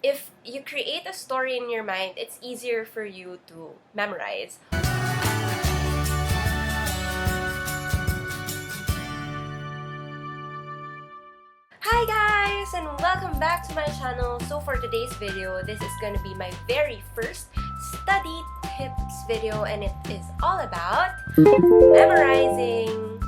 If you create a story in your mind, it's easier for you to memorize. Hi guys, and welcome back to my channel. So for today's video, this is going to be my very first study tips video, and it is all about memorizing.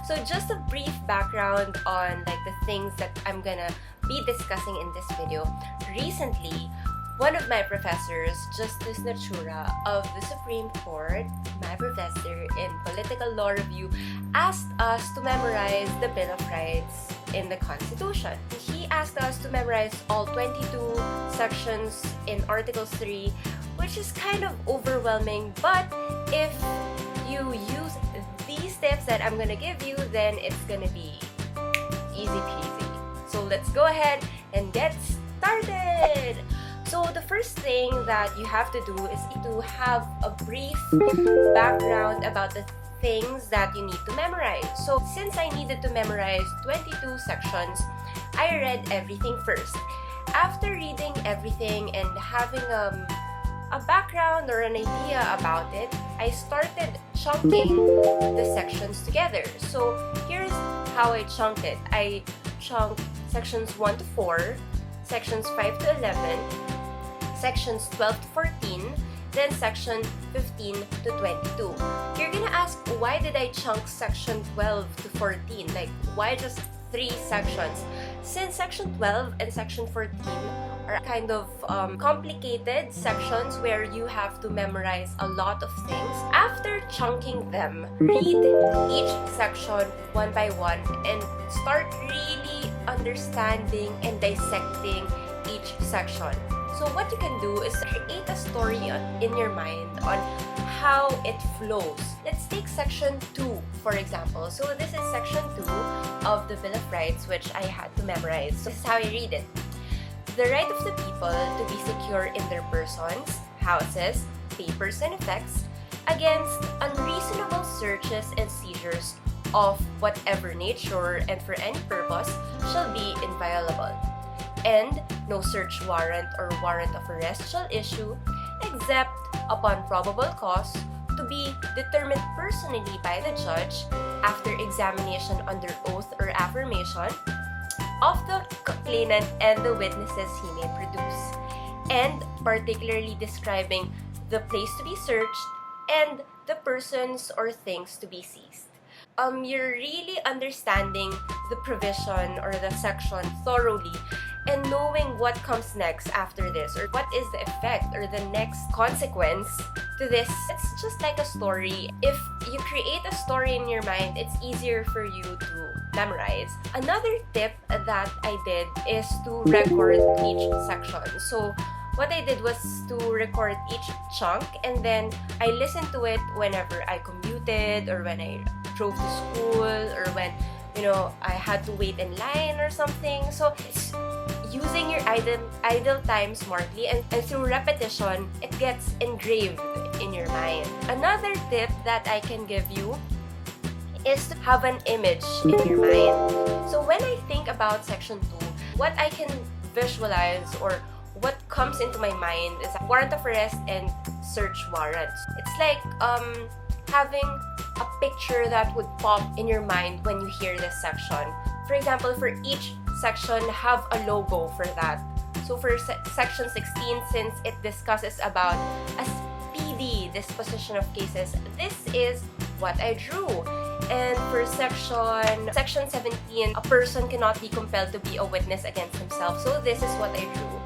So just a brief background on the things that I'm gonna be discussing in this video. Recently, one of my professors, Justice Natura of the Supreme Court, my professor in Political Law Review, asked us to memorize the Bill of Rights in the Constitution. He asked us to memorize all 22 sections in Article 3, which is kind of overwhelming, but if you use these tips that I'm gonna give you, then it's gonna be easy peasy. So let's go ahead and get started. So the first thing that you have to do is to have a brief background about the things that you need to memorize. So since I needed to memorize 22 sections, I read everything first. After reading everything and having a background or an idea about it, I started chunking the sections together. So here's how I chunked it. I chunked sections 1 to 4, sections 5 to 11, sections 12 to 14, then section 15 to 22. You're gonna ask, why did I chunk section 12 to 14? Like, why just 3 sections? Since section 12 and section 14 are kind of complicated sections where you have to memorize a lot of things, after chunking them, read each section one by one and start really understanding and dissecting each section. So what you can do is create a story in your mind on how it flows. Let's take section 2, for example. So this is section 2 of the Bill of Rights, which I had to memorize. So this is how I read it. The right of the people to be secure in their persons, houses, papers, and effects against unreasonable searches and seizures of whatever nature and for any purpose shall be inviolable. And no search warrant or warrant of arrest shall issue except upon probable cause to be determined personally by the judge after examination under oath or affirmation of the complainant and the witnesses he may produce, and particularly describing the place to be searched and the persons or things to be seized. You're really understanding the provision or the section thoroughly and knowing what comes next after this, or what is the effect or the next consequence to this. It's just like a story. If you create a story in your mind, it's easier for you to memorize. Another tip that I did is to record each section. So what I did was to record each chunk, and then I listened to it whenever I commuted or when I drove to school or when I had to wait in line or something. So it's using your idle time smartly, and through repetition, it gets engraved in your mind. Another tip that I can give you is to have an image in your mind. So when I think about section 2, what I can visualize or what comes into my mind is a warrant of arrest and search warrants. It's like having a picture that would pop in your mind when you hear this section. For example, for each section, have a logo for that. So for section 16, since it discusses about a speedy disposition of cases, this is what I drew. And for section 17, a person cannot be compelled to be a witness against himself. So this is what I drew.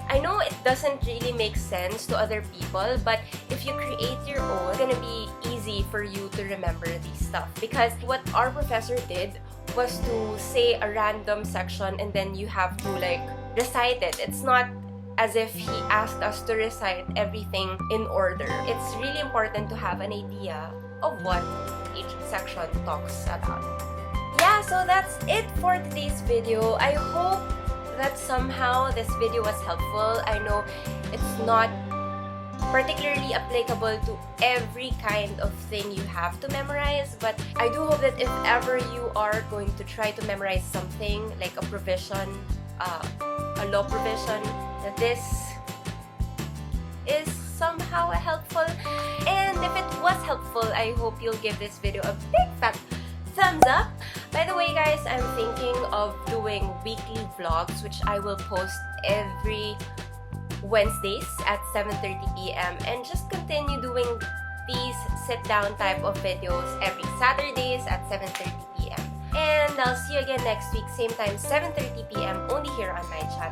I know it doesn't really make sense to other people, but if you create your own, it's gonna be easy for you to remember these stuff. Because what our professor did was to say a random section and then you have to recite it. It's not as if he asked us to recite everything in order. It's really important to have an idea of what each section talks about. Yeah, so that's it for today's video. I hope that somehow this video was helpful. I know it's not particularly applicable to every kind of thing you have to memorize, but I do hope that if ever you are going to try to memorize something like a provision, a a law provision, that this is somehow helpful. And if it was helpful, I hope you'll give this video a big fat thumbs up. By the way, guys, I'm thinking of doing weekly vlogs, which I will post every Wednesdays at 7:30 p.m. and just continue doing these sit-down type of videos every Saturdays at 7:30 p.m. And I'll see you again next week, same time, 7:30 p.m. only here on my channel.